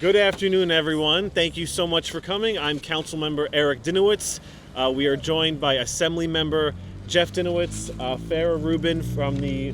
Good afternoon, everyone. Thank you so much for coming. I'm Councilmember Eric Dinowitz. We are joined by Assembly Member Jeff Dinowitz, Farah Rubin from the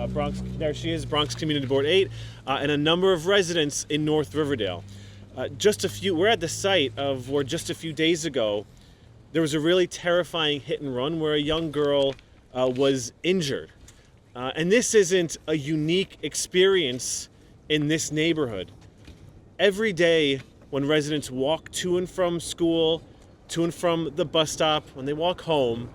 Bronx, there she is, Bronx Community Board 8, and a number of residents in North Riverdale. We're at the site of where just a few days ago, there was a really terrifying hit and run where a young girl was injured. And this isn't a unique experience in this neighborhood. Every day when residents walk to and from school, to and from the bus stop, when they walk home,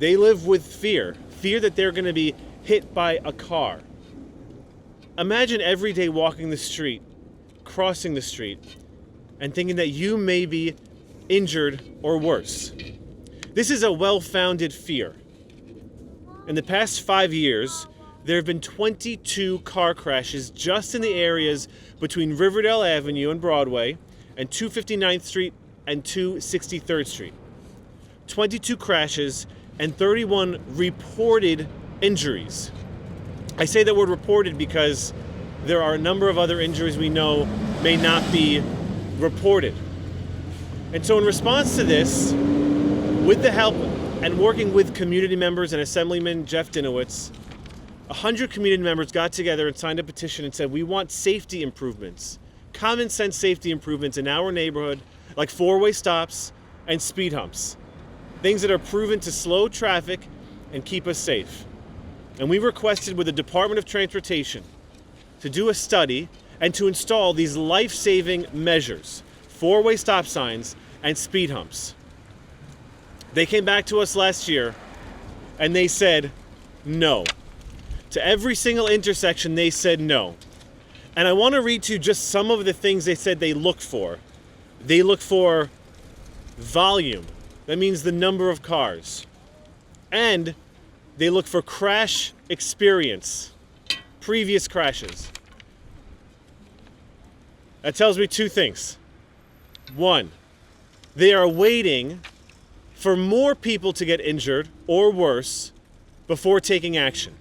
they live with fear that they're going to be hit by a car. Imagine every day walking the street, crossing the street, and thinking that you may be injured or worse. This is a well-founded fear. In the past 5 years, there have been 22 car crashes just in the areas between Riverdale Avenue and Broadway and 259th Street and 263rd Street. 22 crashes and 31 reported injuries. I say the word reported because there are a number of other injuries we know may not be reported. And so in response to this, with the help and working with community members and Assemblyman Jeff Dinowitz, 100 community members got together and signed a petition and said, we want safety improvements, common sense safety improvements in our neighborhood, like four-way stops and speed humps, things that are proven to slow traffic and keep us safe. And we requested with the Department of Transportation to do a study and to install these life-saving measures, four-way stop signs and speed humps. They came back to us last year and they said no. To every single intersection, they said no. And I want to read to you just some of the things they said they look for. They look for volume. That means the number of cars. And they look for crash experience, previous crashes. That tells me two things. One, they are waiting for more people to get injured or worse before taking action.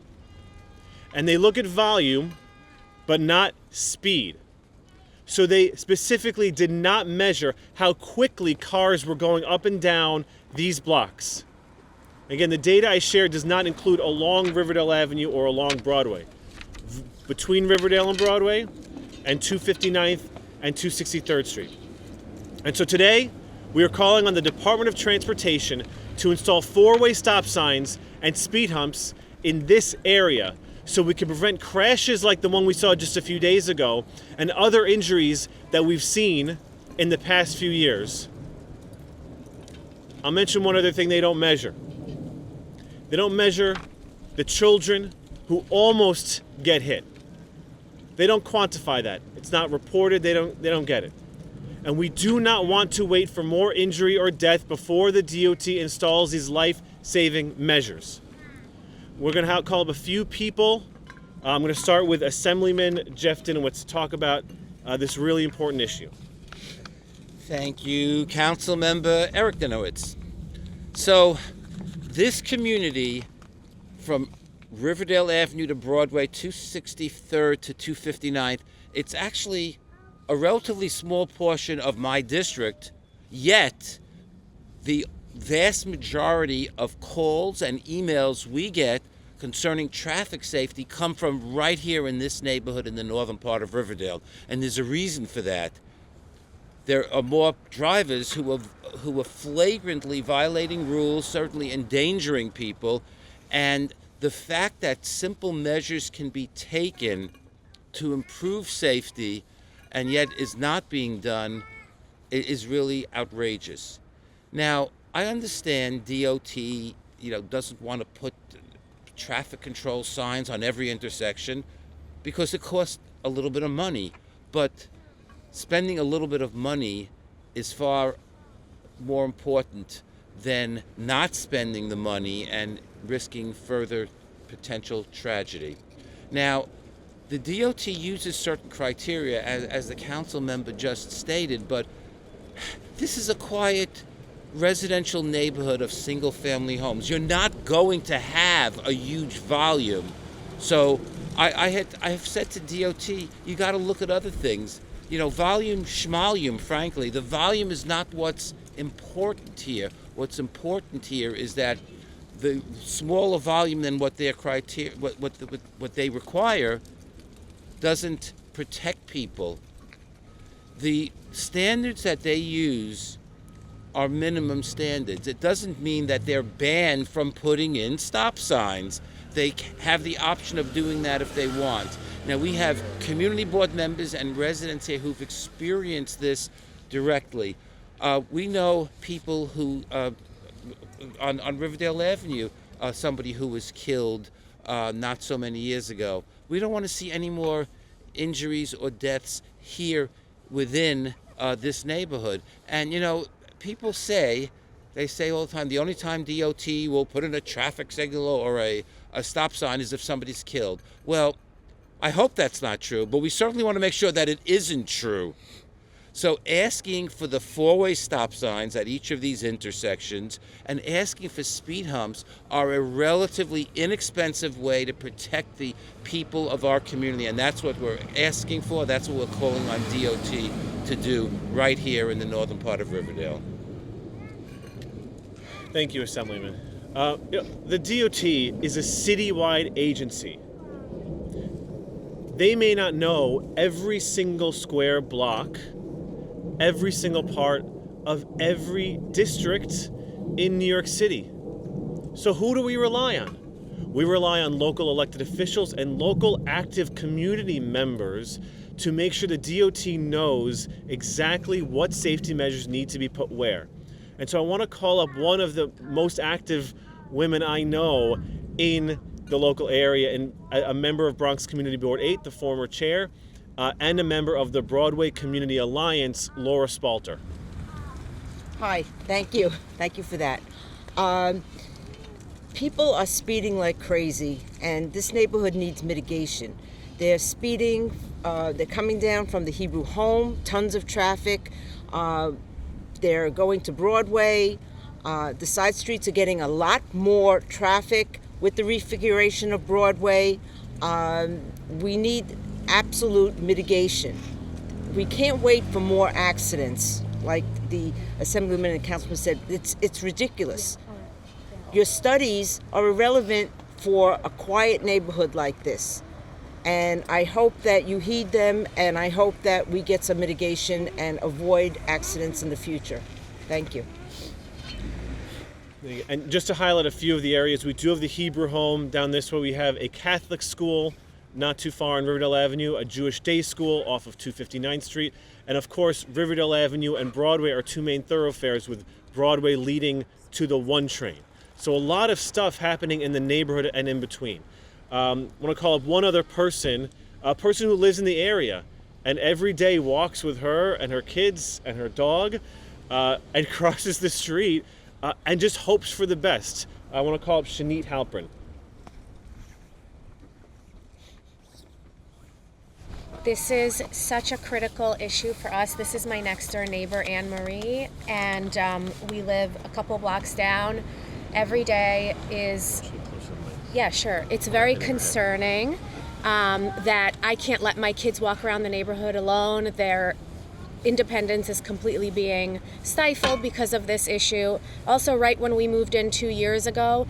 And they look at volume, but not speed. So they specifically did not measure how quickly cars were going up and down these blocks. Again, the data I shared does not include along Riverdale Avenue or along Broadway. Between Riverdale and Broadway and 259th and 263rd Street. And so today, we are calling on the Department of Transportation to install four-way stop signs and speed humps in this area so we can prevent crashes like the one we saw just a few days ago and other injuries that we've seen in the past few years. I'll mention one other thing they don't measure. They don't measure the children who almost get hit. They don't quantify that. It's not reported. They don't get it. And we do not want to wait for more injury or death before the DOT installs these life-saving measures. We're going to call up a few people. I'm going to start with Assemblyman Jeff Dinowitz to talk about this really important issue. Thank you, Councilmember Eric Dinowitz. So, this community from Riverdale Avenue to Broadway, 263rd to 259th, it's actually a relatively small portion of my district, yet the vast majority of calls and emails we get concerning traffic safety come from right here in this neighborhood in the northern part of Riverdale. And there's a reason for that. There are more drivers who are flagrantly violating rules, certainly endangering people. And the fact that simple measures can be taken to improve safety and yet is not being done is really outrageous. Now, I understand DOT, doesn't want to put traffic control signs on every intersection because it costs a little bit of money. But spending a little bit of money is far more important than not spending the money and risking further potential tragedy. Now, the DOT uses certain criteria, as the council member just stated, but this is a quiet residential neighborhood of single-family homes. You're not going to have a huge volume. So I have said to DOT, you got to look at other things. volume schmolume, frankly. The volume is not what's important here. What's important here is that the smaller volume than what their criteria, what they require, doesn't protect people. The standards that they use are minimum standards. It doesn't mean that they're banned from putting in stop signs. They have the option of doing that if they want. Now, we have community board members and residents here who've experienced this directly. We know people who, on Riverdale Avenue, somebody who was killed not so many years ago. We don't want to see any more injuries or deaths here within this neighborhood. And, people say all the time, the only time DOT will put in a traffic signal or a stop sign is if somebody's killed. Well, I hope that's not true, but we certainly want to make sure that it isn't true. So asking for the four-way stop signs at each of these intersections and asking for speed humps are a relatively inexpensive way to protect the people of our community, and that's what we're asking for. That's what we're calling on DOT to do right here in the northern part of Riverdale. Thank you, Assemblyman. The DOT is a citywide agency. They may not know every single square block, every single part of every district in New York City. So who do we rely on? We rely on local elected officials and local active community members to make sure the DOT knows exactly what safety measures need to be put where. And so I want to call up one of the most active women I know in the local area, and a member of Bronx Community Board 8, the former chair, and a member of the Broadway Community Alliance, Laura Spalter. Hi, thank you. Thank you for that. People are speeding like crazy, and this neighborhood needs mitigation. They're speeding, they're coming down from the Hebrew Home, tons of traffic. They're going to Broadway. The side streets are getting a lot more traffic with the refiguration of Broadway. We need absolute mitigation. We can't wait for more accidents. Like the Assemblyman and Councilman said, it's ridiculous. Your studies are irrelevant for a quiet neighborhood like this. And I hope that you heed them, and I hope that we get some mitigation and avoid accidents in the future. Thank you. And just to highlight a few of the areas, we do have the Hebrew Home. Down this way we have a Catholic school not too far on Riverdale Avenue, a Jewish day school off of 259th Street, and of course Riverdale Avenue and Broadway are two main thoroughfares, with Broadway leading to the 1 train. So a lot of stuff happening in the neighborhood and in between. I want to call up one other person, a person who lives in the area and every day walks with her and her kids and her dog and crosses the street and just hopes for the best. I want to call up Shanit Halpern. This is such a critical issue for us. This is my next door neighbor, Anne Marie, and we live a couple blocks down. Every day is, yeah, sure. It's very concerning that I can't let my kids walk around the neighborhood alone. Their independence is completely being stifled because of this issue. Also, right when we moved in 2 years ago,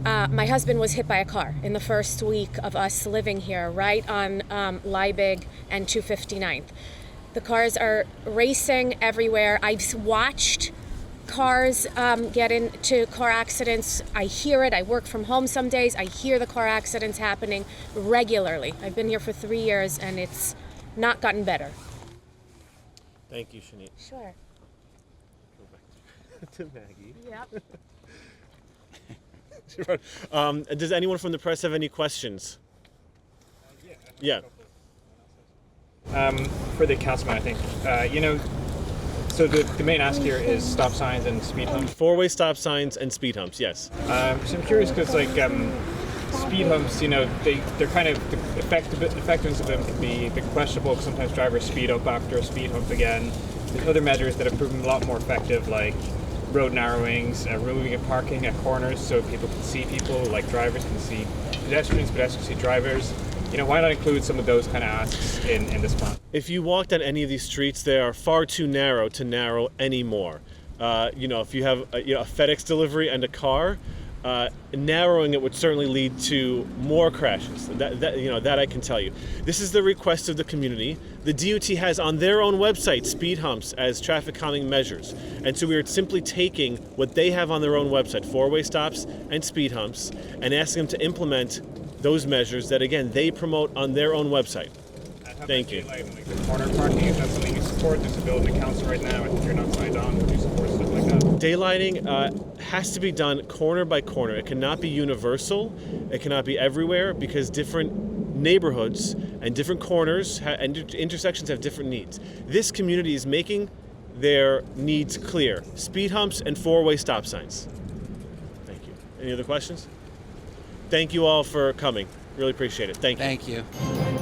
my husband was hit by a car in the first week of us living here, right on Liebig and 259th. The cars are racing everywhere. I've watched cars get into car accidents. I hear it. I work from home some days. I hear the car accidents happening regularly. I've been here for 3 years and it's not gotten better. Thank you, Shanit. Sure. Go back to Maggie. Yep. Does anyone from the press have any questions? Yeah. For the councilman, I think, so the main ask here is stop signs and speed humps. 4-way stop signs and speed humps, yes. So I'm curious because, speed humps, they're kind of, the effectiveness of them can be a bit questionable because sometimes drivers speed up after a speed hump again. There's other measures that have proven a lot more effective, like road narrowings, removing of parking at corners so people can see people, like drivers can see pedestrians, pedestrians see drivers. why not include some of those kind of asks in this plan? If you walk down any of these streets, they are far too narrow to narrow anymore. If you have a FedEx delivery and a car, narrowing it would certainly lead to more crashes. That I can tell you. This is the request of the community. The DOT has on their own website speed humps as traffic calming measures, and so we are simply taking what they have on their own website, four-way stops and speed humps, and asking them to implement those measures that again they promote on their own website. Thank you. Like the corner parking, is that something you support? There's a bill in the council right now. If you're not signed on, would you support stuff like that? Daylighting has to be done corner by corner. It cannot be universal. It cannot be everywhere because different neighborhoods and different corners and intersections have different needs. This community is making their needs clear. Speed humps and four-way stop signs. Thank you. Any other questions? Thank you all for coming. Really appreciate it. Thank you. Thank you.